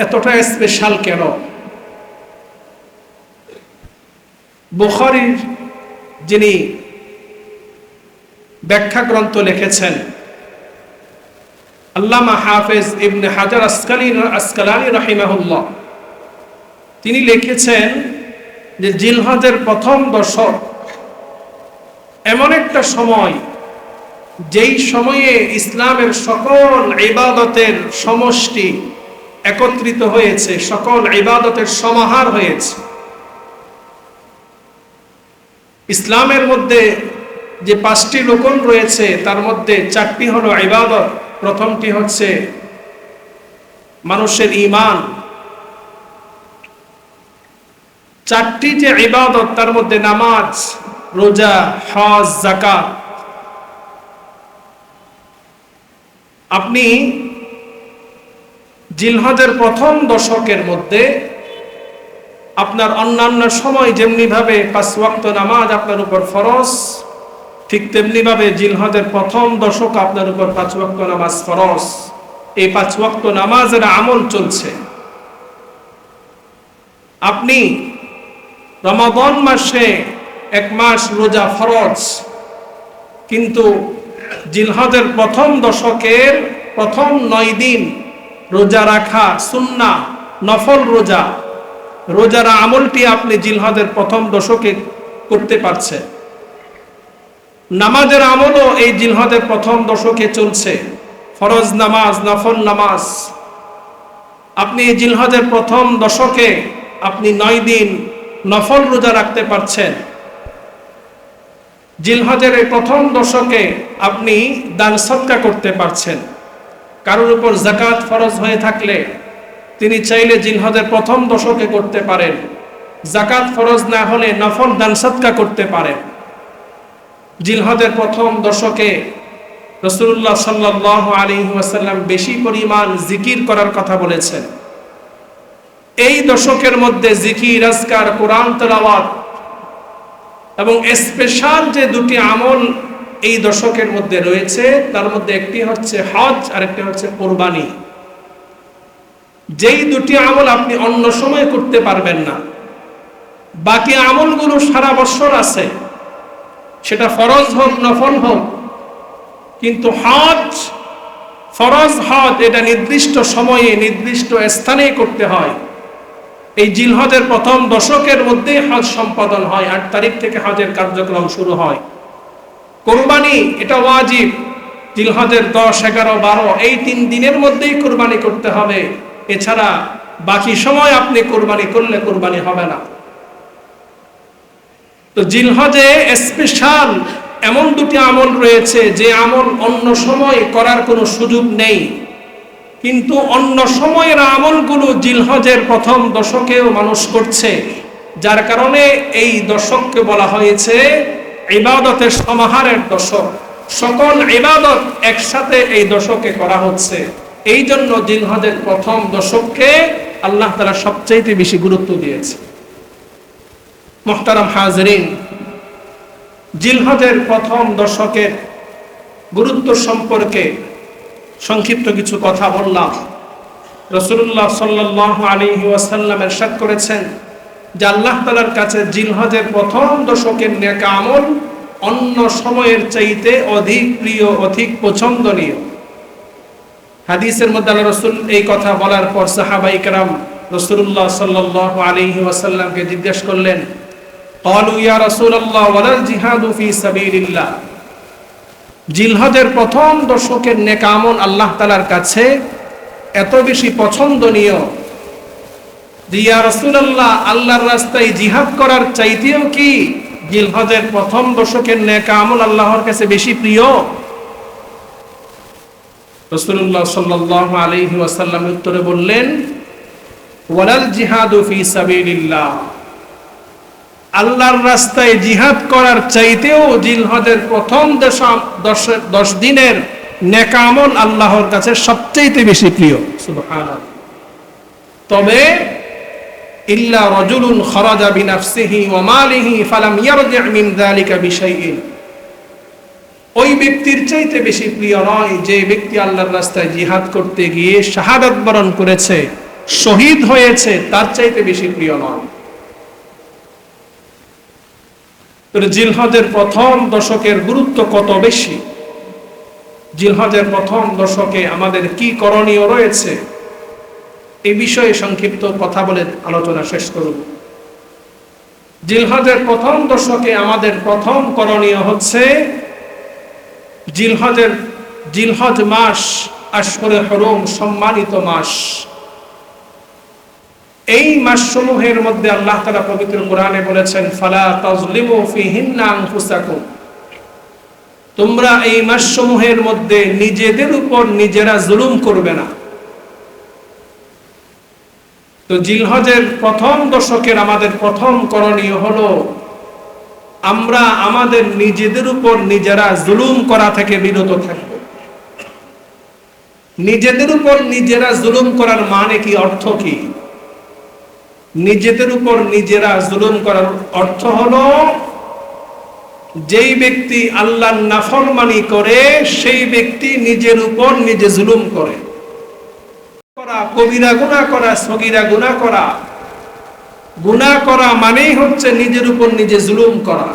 এতটা স্পেশাল কেন? বুখারীর যিনি ব্যাখ্যা গ্রন্থ লিখেছেন আল্লামা হাফেজ ইবনে হাজার আসকালানি রাহিমাহুল্লাহ, তিনি লিখেছেন যে জিলহজের প্রথম দশক এমন একটা সময়, যেই সময়ে ইসলামের সকল ইবাদতের সমষ্টি একত্রিত হয়েছে, সকল ইবাদতের সমাহার হয়েছে। ইসলামের মধ্যে যে 5টি রুকন রয়েছে তার মধ্যে 4টি হলো ইবাদত। প্রথমটি হচ্ছে মানুষের ঈমান। 4টি যে ইবাদত তার মধ্যে নামাজ, রোজা, হজ, যাকাত। আপনি জিলহজের প্রথম দশকের মধ্যে আপনার অন্যান্য সময় যেমনি ভাবে 5 ওয়াক্ত নামাজ আপনার উপর ফরজ, ঠিক তেমনি ভাবে জিলহজের প্রথম দশক আপনার উপর 5 ওয়াক্ত নামাজ ফরজ। এই 5 ওয়াক্ত নামাজের আমল চলছে। আপনি রমাদান মাসে 1 মাস রোজা ফরজ, কিন্তু জিলহজের প্রথম দশকের প্রথম 9 দিন রোজা রাখা সুন্নাহ, নফল রোজা, রোজার আমলটি আপনি জিলহজের প্রথম দশকে করতে পারছেন। নামাজের আমলও এই জিলহজের প্রথম দশকে চলছে, ফরজ নামাজ, নফল নামাজ। আপনি এই জিলহজের প্রথম দশকে আপনি 9 দিন নফল রোজা রাখতে পারছেন। জিলহজের এই প্রথম দশকে আপনি দান সদকা করতে পারছেন। কারোর উপর যাকাত ফরজ হয়ে থাকলে তিনি চাইলে জিলহজের প্রথম দশকে করতে পারেন। যাকাত ফরজ না হলে নফল দান সদকা করতে পারেন। জিলহজের প্রথম দশকে রাসূলুল্লাহ সাল্লাল্লাহু আলাইহি ওয়াসাল্লাম বেশি পরিমাণ জিকির করার কথা বলেছেন। এই দশকের মধ্যে জিকির, আজকার, কোরআন তেলাওয়াত এবং স্পেশাল যে 2টি আমল এই দশকের মধ্যে রয়েছে, তার মধ্যে একটি হচ্ছে হজ আর একটি হচ্ছে কুরবানি। যেই 2টি আমল আপনি অন্য সময় করতে পারবেন না। বাকি আমলগুলো সারা বছর আছে, সেটা ফরজ হোক নফল হোক, কিন্তু হজ, ফরজ হজ এটা নির্দিষ্ট সময়ে নির্দিষ্ট স্থানে করতে হয়। এই জিলহজের প্রথম দশকের মধ্যে হজ সম্পাদন হয়। 8 তারিখ থেকে হজের কার্যক্রম শুরু হয়। কুরবানি এটা ওয়াজিব। জিলহজের 10, 11, 12 এই 3 দিনের মধ্যেই কুরবানি করতে হবে। এছাড়া বাকি সময় আপনি কুরবানি করলে কুরবানি হবে না। তো জিলহজে স্পেশাল এমন 2টি আমল রয়েছে যে আমল অন্য সময় করার কোনো সুযোগ নেই, কিন্তু অন্য সময়ের আমলগুলো জিলহজের প্রথম দশকেও মানুষ করছে। যার কারণে এই দশককে বলা হয়েছে ইবাদতের সমাহারের দশক। সকল ইবাদত একসাথে এই দশকে করা হচ্ছে। এই জন্য জিলহজের প্রথম দশককে আল্লাহ তাআলা সবচেয়ে বেশি গুরুত্ব দিয়েছে। মুহতারাম হাজরিন, জিলহজের প্রথম দশকের গুরুত্ব সম্পর্কে সংক্ষিপ্ত কিছু কথা বললাম। রাসূলুল্লাহ সাল্লাল্লাহু আলাইহি ওয়াসাল্লাম ইরশাদ করেছেন যে আল্লাহ তাআলার কাছে জিলহজের প্রথম দশকের নেক আমল অন্য সময়ের চাইতে অধিক প্রিয়, অধিক পছন্দনীয়। হাদিসের মধ্যে আল্লাহ রাসূল এই কথা বলার পর সাহাবায়ে কেরাম রাসূলুল্লাহ সাল্লাল্লাহু আলাইহি ওয়াসাল্লামকে জিজ্ঞেস করলেন, ক্বালু ইয়া রাসূলুল্লাহ ওয়ালাল জিহাদু ফি সাবিলিল্লাহ। জিলহজের প্রথম দশকের নেক আমল আল্লাহ তাআলার কাছে এত বেশি পছন্দনীয় যে ইয়া রাসূলুল্লাহ, আল্লাহর রাস্তায় জিহাদ করার চাইতেও কি জিলহজের প্রথম দশকের নেক আমল আল্লাহর কাছে বেশি প্রিয়? রাসূলুল্লাহ সাল্লাল্লাহু আলাইহি ওয়াসাল্লাম উত্তরে বললেন, ওয়ালাল জিহাদু ফি সাবিলিল্লাহ, আল্লাহর রাস্তায় জিহাদ করার চাইতেও জিলহজের প্রথম 10 দিনের নেক আমল আল্লাহর কাছে সবচেয়ে বেশি প্রিয়। সুবহানাল্লাহ। তবে ইল্লা রাজুলুন খারাজা বিনাফসিহি ওয়া মালিহি ফালাম ইয়ারজি মিন যালিকা বিশাইইন, ওই ব্যক্তির চাইতে বেশি প্রিয় নয় যে ব্যক্তি আল্লাহর রাস্তায় জিহাদ করতে গিয়ে শাহাদাত বরণ করেছে, শহীদ হয়েছে, তার চাইতে বেশি প্রিয় নয়। জিলহজের প্রথম দশকের গুরুত্ব কত বেশি, জিলহজের প্রথম দশকে আমাদের কি করণীয় রয়েছে, এই বিষয়ে সংক্ষিপ্ত কথা বলে আলোচনা শেষ করব। জিলহজের প্রথম দশকে আমাদের প্রথম করণীয় হচ্ছে জিলহজ মাস আশহুরে হুরুম, সম্মানিত মাস। এই মাসসমূহের মধ্যে আল্লাহ তাআলা পবিত্র কোরআনে বলেছেন, ফালা তাজলিমু ফিহিন্না আনফুসাকুম, তোমরা এই মাসসমূহের মধ্যে নিজেদের উপর নিজেরা জুলুম করবে না। তো জিলহজের প্রথম দশকের আমাদের প্রথম করণীয় হলো আমরা আমাদের নিজেদের উপর নিজেরা জুলুম করা থেকে বিরত থাকব। নিজেদের উপর নিজেরা জুলুম করার মানে কি, অর্থ কি? নিজেদের উপর নিজেরা জুলুম করার অর্থ হলো যেই ব্যক্তি আল্লাহর নাফরমানি করে সেই ব্যক্তি নিজের উপর নিজে জুলুম করে। কবিরা গুনাহ করা, সগীরা গুনাহ করা, গুনাহ করা মানেই হচ্ছে নিজের উপর নিজে জুলুম করা।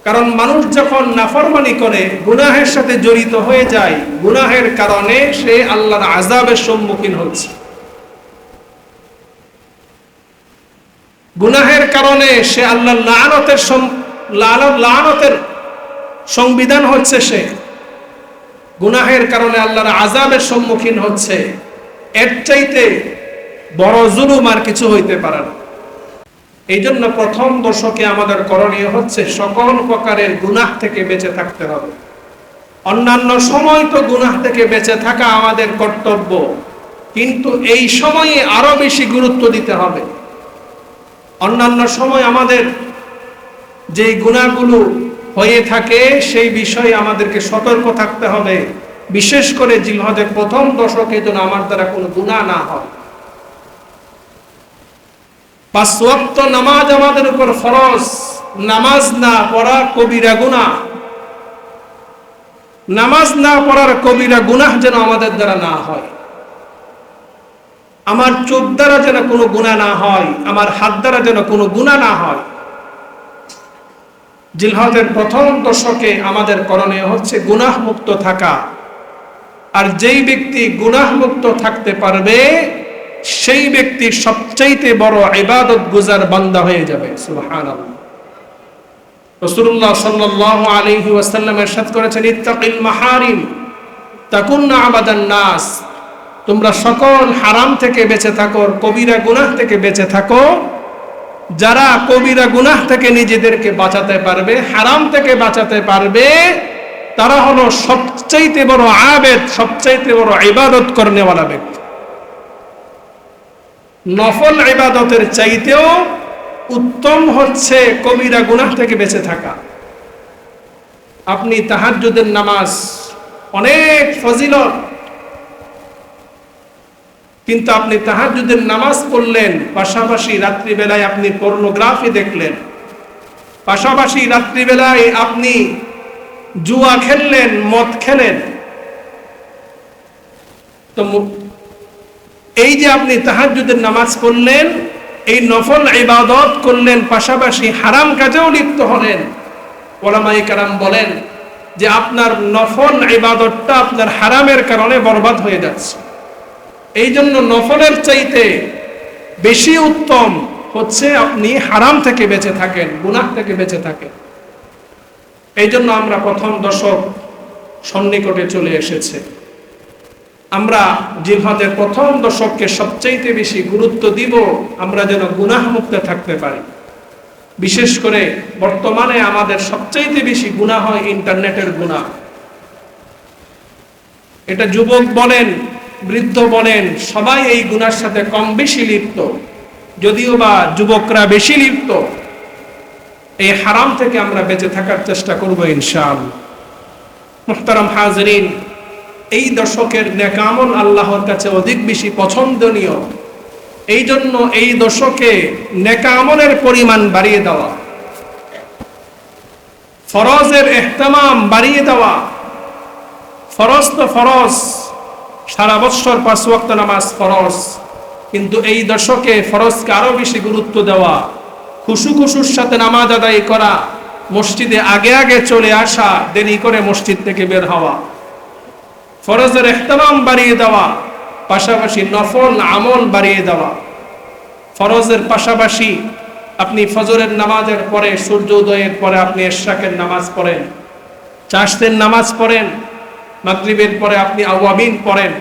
কারণ মানুষ যখন নাফরমানি করে, গুনাহের সাথে জড়িত হয়ে যায়, গুনাহের কারণে সে আল্লাহর আযাবের সম্মুখীন হচ্ছে। গুনাহের কারণে সে আল্লাহর লাআনতের সংবিধান হচ্ছে, সে গুনাহের কারণে আল্লাহর আযাবের সম্মুখীন হচ্ছে। এর চাইতে বড় জুলুম আর কিছু হইতে পারে না। এই জন্য প্রথম দশকে আমাদের করণীয় হচ্ছে সকল প্রকারের গুনাহ থেকে বেঁচে থাকতে হবে। অন্যান্য সময় তো গুনাহ থেকে বেঁচে থাকা আমাদের কর্তব্য, কিন্তু এই সময়ে আরো বেশি গুরুত্ব দিতে হবে। অন্যান্য সময় আমাদের যে গুনাহগুলো হয়ে থাকে সেই বিষয়ে আমাদেরকে সতর্ক থাকতে হবে, বিশেষ করে জিলহজের প্রথম দশকে যেন আমার দ্বারা কোনো গুনাহ না হয়। 5 ওয়াক্ত নামাজ আমাদের উপর ফরজ, নামাজ না পড়া কবিরা গুনাহ। নামাজ না পড়ার কবিরা গুনাহ যেন আমাদের দ্বারা না হয়। আমার চোখ দ্বারা যেন কোনো গুনাহ না হয়, আমার হাত দ্বারা যেন কোনো গুনাহ না হয়। জিলহজের প্রথম দশকে আমাদের করণীয় হচ্ছে গুনাহ মুক্ত থাকা। আর যেই ব্যক্তি গুনাহ মুক্ত থাকতে পারবে সেই ব্যক্তি সবচাইতে বড় ইবাদত গুজার বান্দা হয়ে যাবে। সুবহানাল্লাহ। রাসূলুল্লাহ সাল্লাল্লাহু আলাইহি ওয়াসাল্লাম ইরশাদ করেছেন, ইত্তাকিল মাহারিম তাকুন্না আবাদান নাস, তোমরা সকল হারাম থেকে বেঁচে থাকো, কবিরা গুনাহ থেকে বেঁচে থাকো। যারা কবিরা গুনাহ থেকে নিজেদেরকে বাঁচাতে পারবে, হারাম থেকে বাঁচাতে পারবে, তারা হলো সবচাইতে বড় আবেদ, সবচাইতে বড় ইবাদত করনেওয়ালা ব্যক্তি। নফল ইবাদতের চাইতেও উত্তম হচ্ছে কবিরা গুনাহ থেকে বেঁচে থাকা। আপনি তাহাজ্জুদের নামাজ অনেক ফজিলত, কিন্তু আপনি তাহাজ্জুদের নামাজ পড়লেন, পাশাপাশি রাত্রিবেলায় আপনি পর্নোগ্রাফি দেখলেন, পাশাপাশি রাত্রিবেলায় আপনি জুয়া খেললেন, মদ খেলেন। তো এই যে আপনি তাহাজ্জুদের নামাজ পড়লেন, এই নফল ইবাদত করলেন, পাশাপাশি হারাম কাজেও লিপ্ত হলেন, ওলামায়ে কেরাম বলেন যে আপনার নফল ইবাদতটা আপনার হারামের কারণে বরবাদ হয়ে যাচ্ছে। এই জন্য নফলের চাইতে বেশি উত্তম হচ্ছে আপনি হারাম থেকে বেঁচে থাকেন, গুনাহ থেকে বেঁচে থাকেন। এই জন্য আমরা প্রথম দশক সন্নিকটে চলে এসেছে। আমরা জিলহজের প্রথম দশককে সবচাইতে বেশি গুরুত্ব দিব, আমরা যেন গুনাহ মুক্ত থাকতে পারি। বিশেষ করে বর্তমানে আমাদের সবচাইতে বেশি গুনাহ হয় ইন্টারনেটের গুনাহ। এটা যুবক বলেন, বৃদ্ধ বলেন, সবাই এই গুনার সাথে কম বেশি লিপ্ত। যদিও বা যুবকরা বেশি লিপ্ত, এই হারাম থেকে আমরা বেঁচে থাকার চেষ্টা করব ইনশাআল্লাহ। মুহতারাম হাজরিন, এই দশকের নেক আমল আল্লাহর কাছে অধিক বেশি পছন্দনীয়। এই জন্য এই দশকে নেক আমলের পরিমাণ বাড়িয়ে দেওয়া, ফরজের ইহতিমাম বাড়িয়ে দেওয়া। ফরজ তো ফরজ, সারা বছর 5 ওয়াক্ত নামাজ ফরজ, কিন্তু এই দশকে ফরজকে আরো বেশি গুরুত্ব দেওয়া, খুশুর সাথে নামাজ আদায় করা, মসজিদে আগে আগে চলে আসা, দেরি করে মসজিদ থেকে বের হওয়া, ফরজের ইহতিমাম বাড়িয়ে দেওয়া, পাশাপাশি নফল আমল বাড়িয়ে দেওয়া। ফরজের পাশাপাশি আপনি ফজরের নামাজের পরে, সূর্য উদয়ের পরে আপনি ইশরাকের নামাজ পড়েন, চাশতের নামাজ পড়েন, মাগরিবের পরে আপনি আওয়াবিন পড়েন।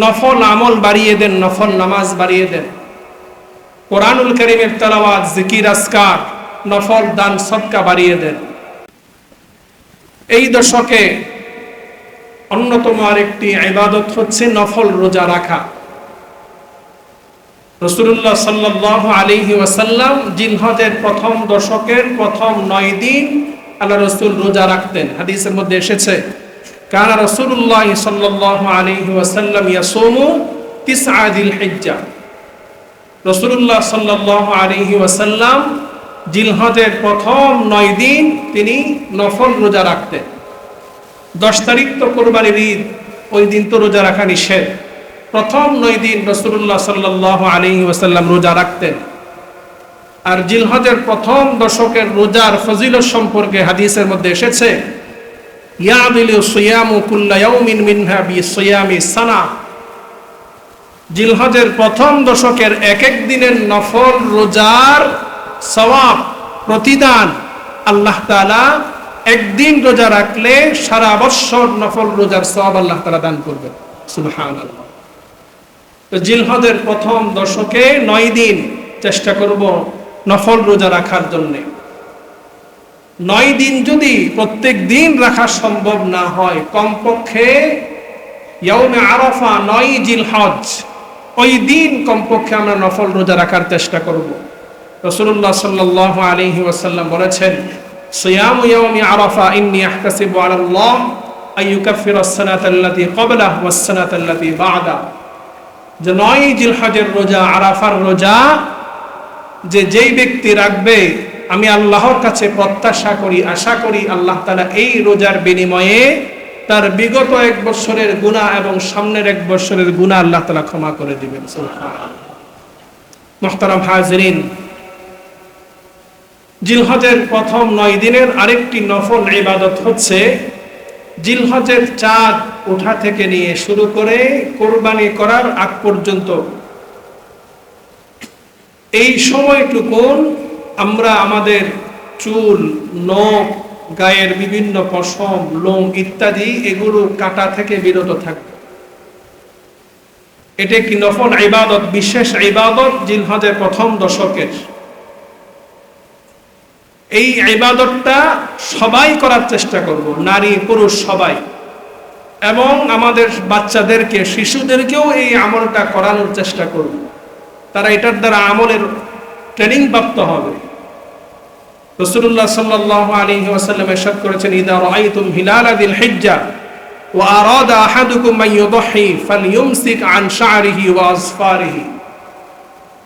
নফল আমল বাড়িয়ে দেন, নফল নামাজ বাড়িয়ে দেন, কোরআনুল কারীমের তেলাওয়াত, জিকির, আজকার, নফল দান সদকা বাড়িয়ে দেন। এই দশকে অন্যতম আরেকটি ইবাদত হচ্ছে নফল রোজা রাখা। রাসূলুল্লাহ সাল্লাল্লাহু আলাইহি ওয়াসাল্লাম জিলহজের প্রথম দশকের প্রথম 9 দিন আল্লাহ রাসূল রোজা রাখতেন। হাদিসের মধ্যে এসেছে, কানা রাসূলুল্লাহ সাল্লাল্লাহু আলাইহি ওয়াসাল্লাম ইয়াসুমু 9 যিলহিজ্জা। রাসূলুল্লাহ সাল্লাল্লাহু আলাইহি ওয়াসাল্লাম জিলহজের প্রথম 9 দিন তিনি নফল রোজা রাখতেন। 10 তারিখ তো কোরবানির ঈদ, ওই দিন তো রোজা রাখা নিষেধ। প্রথম 9 দিন রাসূলুল্লাহ সাল্লাল্লাহু আলাইহি ওয়াসাল্লাম রোজা রাখতেন। আর জিলহজের প্রথম দশকের রোজার ফজিলত সম্পর্কে হাদিসের মধ্যে এসেছে, ইয়াদিলু সিয়ামু কুল্লা ইয়াউমিন মিনহা বিসিয়ামি সানা। জিলহজের প্রথম দশকের এক এক দিনের নফল রোজার সওয়াব, প্রতিদান আল্লাহ তাআলা একদিন রোজা রাখলে সারা বছর নফল রোজার সওয়াব আল্লাহ তাআলা দান করবেন। সুবহানাল্লাহ। তো জিলহজের প্রথম দশকে 9 দিন চেষ্টা করব নফল রোজা রাখার জন্য। 9 দিন যদি প্রত্যেক দিন রাখা সম্ভব না হয়, কমপক্ষে ইয়াউমে আরাফা 9 জিলহজ, ওই দিন কমপক্ষে আমরা নফল রোজা রাখার চেষ্টা করব। রাসূলুল্লাহ সাল্লাল্লাহু আলাইহি ওয়াসাল্লাম বলেছেন, সিয়ামু ইয়াউমি আরাফা ইন্নী আহতাসিবু আলাল্লাহ আইয়ুকাফিরা আস-সানাতা আল্লাতী ক্বাবলাহু ওয়াস-সানাতা আল্লাতী বা'দাহু। যে 9 জিলহজের রোজা, আরাফার রোজা যেই ব্যক্তি রাখবে, আমি আল্লাহর কাছে প্রত্যাশা করি, আশা করি আল্লাহ তাআলা এই রোজার বিনিময়ে তার বিগত 1 বছরের গুনাহ এবং সামনের 1 বছরের গুনাহ আল্লাহ তাআলা ক্ষমা করে দিবেন। সুবহানাল্লাহ। মুহতারাম হাজিরিন, জিলহজের প্রথম 9 দিনের আরেকটি নফল ইবাদত হচ্ছে জিলহজের চাঁদ ওঠা থেকে নিয়ে শুরু করে কোরবানি করার আগ পর্যন্ত এই সময়টুকুন আমরা আমাদের চুল, নখ, গায়ের বিভিন্ন পশম, লোম ইত্যাদি এগুলো কাটা থেকে বিরত থাকবে। এটা একটি নফল ইবাদত, বিশেষ ইবাদত জিলহজের প্রথম দশকের। এই ইবাদতটা সবাই করার চেষ্টা করব, নারী পুরুষ সবাই, এবং আমাদের বাচ্চাদেরকে, শিশুদেরকেও এই আমলটা করানোর চেষ্টা করব। তারা এটার দ্বারা আমলের ট্রেনিং প্রাপ্ত হবে। রাসূলুল্লাহ সাল্লাল্লাহু আলাইহি ওয়াসাল্লাম ইরশাদ করেছেন, ইযা রাআইতুম হিলালা যিল হিজ্জা ওয়া আরাদা আহাদুকুম আন ইউদহি ফালইউমসিক আন শা'রিহি ওয়া আসফারিহি।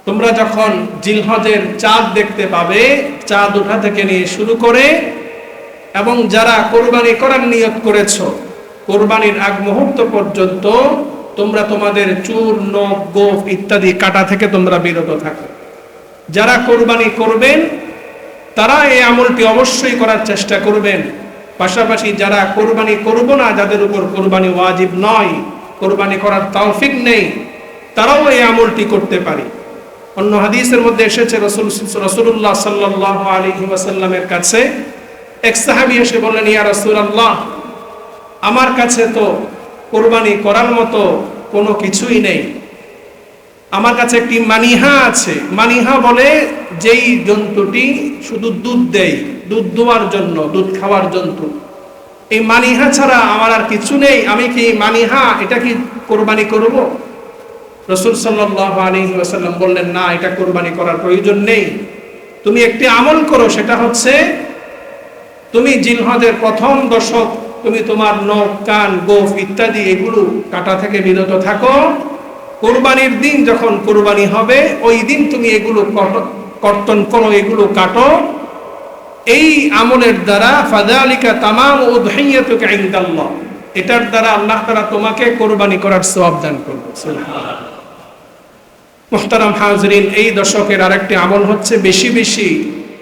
তোমরা যখন জিলহজের চাঁদ দেখতে পাবে, চাঁদ ওঠা থেকে নিয়ে শুরু করে, এবং যারা কোরবানি করার নিয়ত করেছো, কোরবানির আগ মুহূর্ত পর্যন্ত তোমরা তোমাদের চুল, নখ, গোফ ইত্যাদি কাটা থেকে তোমরা বিরত থাকো। যারা কোরবানি করবেন তারা এই আমলটি অবশ্যই করার চেষ্টা করবেন। পাশাপাশি যারা কোরবানি করব না, যাদের উপর কোরবানি ওয়াজিব নয়, কোরবানি করার তৌফিক নেই, তারাও এই আমলটি করতে পারে। অন্য হাদিসের মধ্যে এসেছে রাসূলুল্লাহ সাল্লাল্লাহু আলাইহি ওয়াসাল্লামের কাছে এক সাহাবী এসে বললেন, ইয়া রাসূলুল্লাহ, আমার কাছে তো কুরবানি করার মতো কোনো কিছুই নেই। আমার কাছে একটি মানিহা আছে। মানিহা বলে যেই জন্তুটি শুধু দুধ দেয়, দুধ দোয়ার জন্য, দুধ খাওয়ার জন্তু। এই মানিহা ছাড়া আমার আর কিছু নেই। আমি কি মানিহা এটা কি কোরবানি করব? রাসূল সাল্লাল্লাহু আলাইহি ওয়াসাল্লাম বললেন, না, এটা কোরবানি করার প্রয়োজন নেই। তুমি একটি আমল করো, সেটা হচ্ছে তুমি জিলহজের প্রথম দশক তুমি তোমার নখ, কান, গোফ ইত্যাদি এগুলো কাটা থেকে বিরত থাকো। কোরবানির দিন যখন কোরবানি হবে ওই দিন তুমি এগুলো কর্তন করো, এগুলো কাটো। এই আমলের দ্বারা ফাযালিকা তামাম উদহিয়াতুকা ইনদাল্লাহ, এটার দ্বারা আল্লাহ তাআলা তোমাকে কোরবানি করার সওয়াব দান করবে। সুবহানাল্লাহ। মুহতারাম হাজরিন, এই দশকের আরেকটি আমল হচ্ছে বেশি বেশি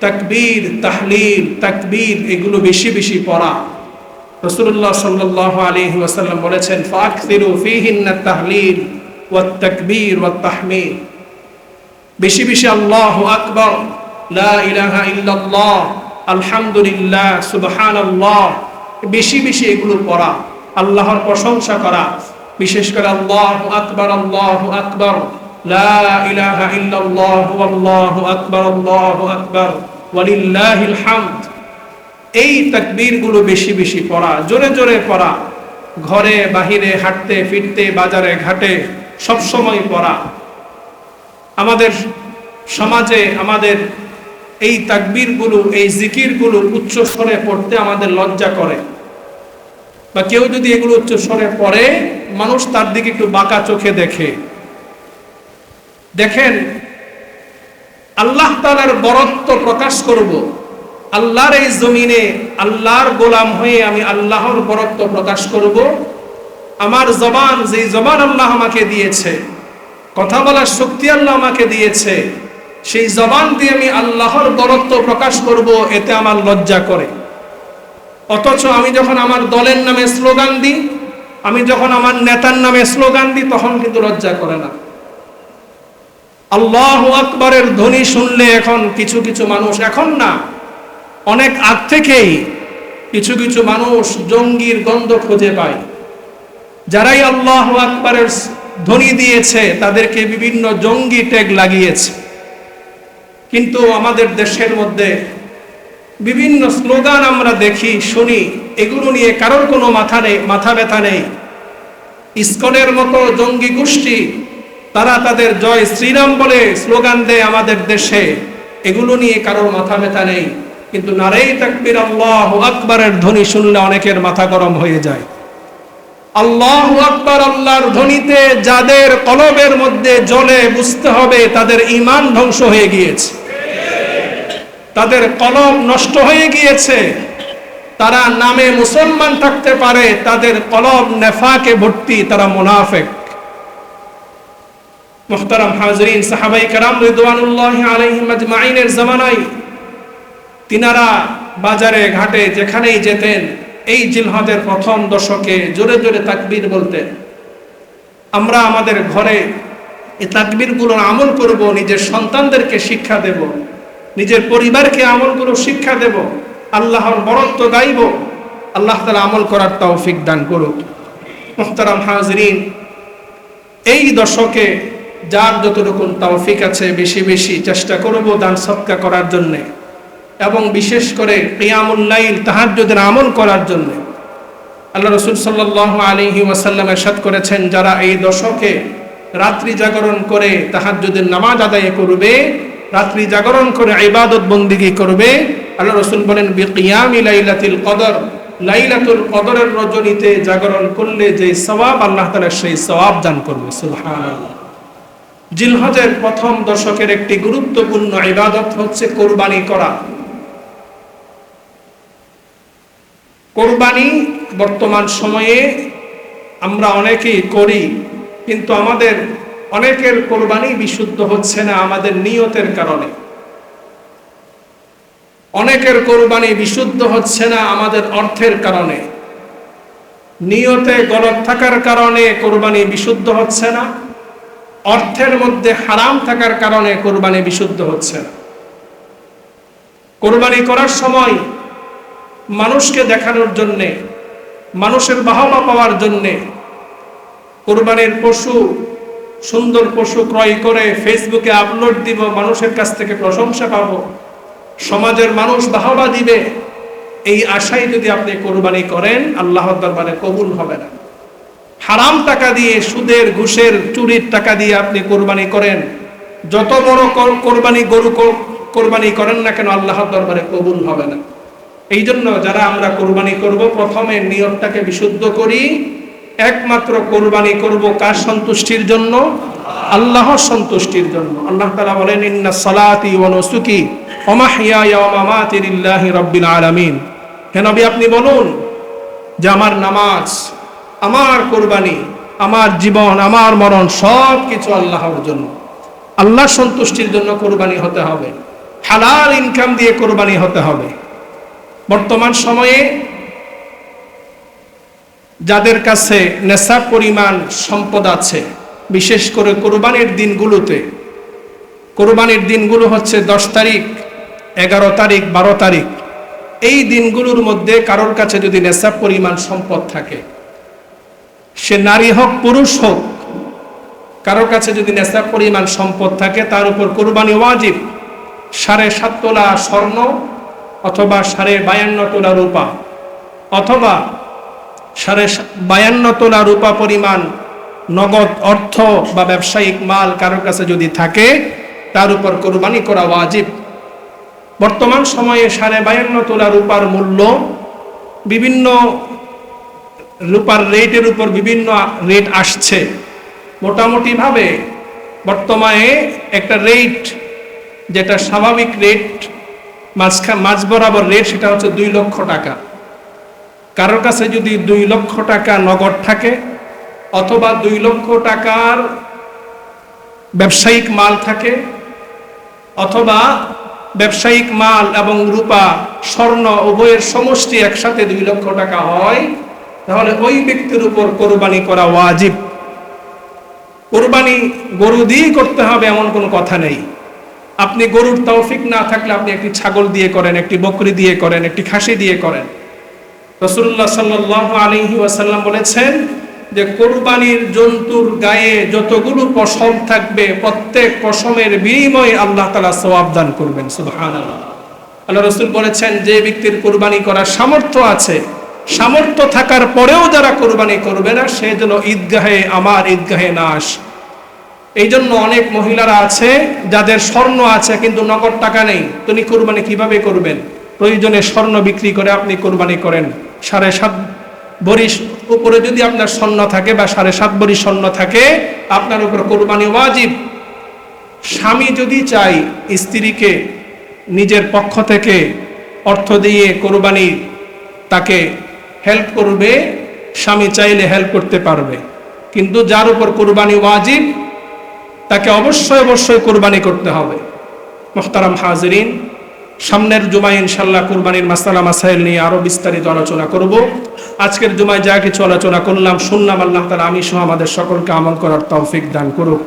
তাকবীর, তাহলিল, তাকবীর এগুলো বেশি বেশি পড়া। রাসূলুল্লাহ সাল্লাল্লাহু আলাইহি ওয়াসাল্লাম বলেছেন, ফাকসিরু ফীহিন্না তাহলিল ওয়াত তাকবীর ওয়াত তাহমিদ। বেশি বেশি আল্লাহু আকবার, লা ইলাহা ইল্লাল্লাহ, আলহামদুলিল্লাহ, সুবহানাল্লাহ, বেশি বেশি এগুলো পড়া, আল্লাহর প্রশংসা করা। বিশেষ করে আল্লাহু আকবার, আল্লাহু আকবার, লা ইলাহা ইল্লাল্লাহ, আল্লাহু আকবার, আল্লাহু আকবার, ওয়ালিল্লাহিল হামদ। এই তাকবীরগুলো বেশি বেশি পড়া, জোরে জোরে পড়া, ঘরে বাহিরে হাঁটতে ফিরতে বাজারে ঘাটে সব সময় পড়া। আমাদের সমাজে আমাদের এই তাকবীরগুলো, এই জিকিরগুলো উচ্চ স্বরে পড়তে আমাদের লজ্জা করে, বা কেউ যদি এগুলো উচ্চ স্বরে পড়ে মানুষ তার দিকে একটু বাঁকা চোখে দেখে। দেখেন, আল্লাহ তাআলার বরত্ব প্রকাশ করব, আল্লাহর এই জমিনে আল্লাহর গোলাম হয়ে আমি আল্লাহর বরত্ব প্রকাশ করব। আমার জবান, যেই জবান আল্লাহ আমাকে দিয়েছে, কথা বলার শক্তি আল্লাহ আমাকে দিয়েছে, সেই জবান দিয়ে আমি আল্লাহর বরত্ব প্রকাশ করব, এতে আমার লজ্জা করে। অথচ আমি যখন আমার দলের নামে স্লোগান দিই, আমি যখন আমার নেতার নামে স্লোগান দিই, তখন কিন্তু লজ্জা করে না। আল্লাহু আকবারের ধ্বনি শুনলে এখন কিছু কিছু মানুষ, এখন না, অনেক আগ থেকেই কিছু কিছু মানুষ জঙ্গির গন্ধ খুঁজে পায়। যারাই আল্লাহু আকবারের ধ্বনি দিয়েছে তাদেরকে বিভিন্ন জঙ্গি ট্যাগ লাগিয়েছে। কিন্তু আমাদের দেশের মধ্যে বিভিন্ন স্লোগান আমরা দেখি, শুনি, এগুলো নিয়ে কারোর কোনো মাথা ব্যথা নেই। ইসকনের মতো জঙ্গি গোষ্ঠী, তারা তাদের জয় শ্রীরাম বলে স্লোগান দেয় আমাদের দেশে, এগুলো নিয়ে কারোর মাথা ব্যথা নেই। কিন্তু নারে তাকবীর, আল্লাহু আকবারের ধ্বনি শুনলে অনেকের মাথা গরম হয়ে যায়। আল্লাহু আকবার, আল্লাহর ধ্বনিতে যাদের কলবের মধ্যে জ্বলে, বুঝতে হবে তাদের ঈমান ধ্বংস হয়ে গিয়েছে, তাদের কলব নষ্ট হয়ে গিয়েছে। তারা নামে মুসলমান থাকতে পারে, তাদের কলব নেফাকে ভর্তি, তারা মুনাফিক। মুহতারাম হাজরিন, সাহাবায়ে কেরাম রিদওয়ানুল্লাহি আলাইহিম আজমাইনের জামানায় তিনারা বাজারে ঘাটে যেখানেই যেতেন এই জিলহজের প্রথম দশকে জোরে জোরে তাকবীর বলতেন। আমরা আমাদের ঘরে এই তাকবীরগুলোর আমল করব, নিজের সন্তানদেরকে শিক্ষা দেব, নিজের পরিবারকে আমলগুলো শিক্ষা দেব, আল্লাহর বরত্ব গাইব। আল্লাহ তাআলা আমল করার তৌফিক দান করুক। মুহতারাম হাজরিন, এই দশকে যার যতটুকু তৌফিক আছে বেশি বেশি চেষ্টা করব দান সদকা করার জন্য, এবং বিশেষ করে কিয়ামুল লাইল, তাহাজ্জুদের আমল করার জন্য। আল্লাহ রাসূল সাল্লাল্লাহু আলাইহি ওয়াসাল্লাম ইরশাদ করেছেন, যারা এই দশকে রাত্রি জাগরণ করে তাহাজ্জুদের নামাজ আদায় করবে, রাত্রি জাগরণ করে ইবাদত বন্দেগী করবে, আল্লাহ রাসূল বলেন বিকিয়ামি লাইলাতুল কদর, লাইলাতুল কদরের রজনীতে জাগরণ করলে যে সওয়াব, আল্লাহ তাআলা সেই সওয়াব দান করবে। সুবহানাল্লাহ। জিলহজের প্রথম দশকের একটি গুরুত্বপূর্ণ ইবাদত হচ্ছে কোরবানি করা। কোরবানি বর্তমান সময়ে আমরা অনেকেই করি, কিন্তু আমাদের অনেকের কোরবানি বিশুদ্ধ হচ্ছে না আমাদের নিয়তের কারণে। অনেকের কোরবানি বিশুদ্ধ হচ্ছে না আমাদের অর্থের কারণে। নিয়তে গলদ থাকার কারণে কোরবানি বিশুদ্ধ হচ্ছে না। অর্থের মধ্যে হারাম থাকার কারণে কোরবানি বিশুদ্ধ হচ্ছে না। কোরবানি করার সময় মানুষকে দেখানোর জন্যে, মানুষের বাহবা পাওয়ার জন্যে কোরবানির পশু, সুন্দর পশু ক্রয় করে ফেসবুকে আপলোড দিব, মানুষের কাছ থেকে প্রশংসা পাবো, সমাজের মানুষ বাহবা দিবে, এই আশায় যদি আপনি কোরবানি করেন আল্লাহর দরবারে কবুল হবে না। হারাম টাকা দিয়ে, সুদের, ঘুষের, চুরির টাকা দিয়ে আপনি কোরবানি করেন, যত বড় কোরবানি গরু কোরবানি করেন না কেন আল্লাহর দরবারে কবুল হবে না। এই জন্য যারা আমরা কোরবানি করব, প্রথমে নিয়তটাকে বিশুদ্ধ করি। একমাত্র কোরবানি করব কার সন্তুষ্টির জন্য? আল্লাহর সন্তুষ্টির জন্য। আল্লাহ তাআলা বলেন, ইন্না সালাতি ওয়া নুসুকি ওয়া মাহইয়ায়া ওয়া মামাতি লিল্লাহি রাব্বিল আলামিন। হে নবী, আপনি বলুন যে আমার নামাজ, আমার কোরবানি, আমার জীবন, আমার মরণ সব কিছু আল্লাহর জন্য, আল্লাহর সন্তুষ্টির জন্য কোরবানি হতে হবে। হালাল ইনকাম দিয়ে কোরবানি হতে হবে। বর্তমান সময়ে যাদের কাছে নেশাব পরিমাণ সম্পদ আছে, বিশেষ করে কোরবানির দিনগুলোতে, কোরবানির দিনগুলো হচ্ছে 10 তারিখ, 11 তারিখ, 12 তারিখ, এই দিনগুলোর মধ্যে কারোর কাছে যদি নেশাব পরিমাণ সম্পদ থাকে, সে নারী হোক পুরুষ হোক, কারোর কাছে যদি নেশাব পরিমাণ সম্পদ থাকে, তার উপর কোরবানি ওয়াজিব। 7.5 তোলা স্বর্ণ অথবা 52.5 তোলা রূপা অথবা 52.5 তোলা রূপা পরিমাণ নগদ অর্থ বা ব্যবসায়িক মাল কারোর কাছে যদি থাকে, তার উপর কোরবানি করা ওয়াজিব। বর্তমান সময়ে 52.5 তোলা রূপার মূল্য, বিভিন্ন রূপার রেটের উপর বিভিন্ন রেট আসছে। মোটামুটি ভাবে বর্তমানে একটা রেট, যেটা স্বাভাবিক রেট, মাঝ বরাবর রেট, সেটা হচ্ছে 2 লক্ষ টাকা। কারোর কাছে যদি 2 লক্ষ টাকা নগদ থাকে অথবা 2 লক্ষ টাকার ব্যবসায়িক মাল থাকে, অথবা ব্যবসায়িক মাল এবং রূপা, স্বর্ণ উভয়ের সমষ্টি একসাথে 2 লক্ষ টাকা হয়, তাহলে ওই ব্যক্তির উপর কোরবানি করা ওয়াজিব। কোরবানি গরু দিয়ে করতে হবে এমন কোনো কথা নেই। আপনি গরুর তৌফিক না থাকলে আপনি একটি ছাগল দিয়ে করেন, একটি বকরি দিয়ে করেন, একটি খাসি দিয়ে করেন। রাসূলুল্লাহ সাল্লাল্লাহু আলাইহি ওয়াসাল্লাম বলেছেন যে কোরবানির জন্তুর গায়ে যতগুলো পশম থাকবে, প্রত্যেক পশমের বিনিময়ে আল্লাহ তাআলা সওয়াব দান করবেন। সুবহানাল্লাহ। আল্লাহ রাসূল বলেছেন, যে ব্যক্তির কোরবানি করার সামর্থ্য আছে, সামর্থ্য থাকার পরেও যারা কোরবানি করবে না, সে যেন ঈদগাহে, আমার ঈদগাহে না আসে। এই জন্য অনেক মহিলারা আছে যাদের স্বর্ণ আছে কিন্তু নগদ টাকা নেই, তিনি কোরবানি কিভাবে করবেন? প্রয়োজনে স্বর্ণ বিক্রি করে আপনি কোরবানি করেন। 7.5 ভরি উপরে যদি আপনার স্বর্ণ থাকে বা 7.5 ভরি স্বর্ণ থাকে, আপনার উপর কোরবানি ওয়াজিব। স্বামী যদি চাই স্ত্রীকে নিজের পক্ষ থেকে অর্থ দিয়ে কোরবানি তাকে হেল্প করবে, স্বামী চাইলে হেল্প করতে পারবে। কিন্তু যার উপর কোরবানি ওয়াজিব, তাকে অবশ্যই অবশ্যই কোরবানি করতে হবে। মুহতারাম হাজিরিন, সামনের জুমায় ইনশাআল্লাহ কোরবানির মাসালা মাসাইল নিয়ে আরো বিস্তারিত আলোচনা করব। আজকের জুমায় যা কিছু আলোচনা করলাম, শুনলাম, আল্লাহ তাআলা আমি সহ আমাদের সকলকে আমল করার তৌফিক দান করুক।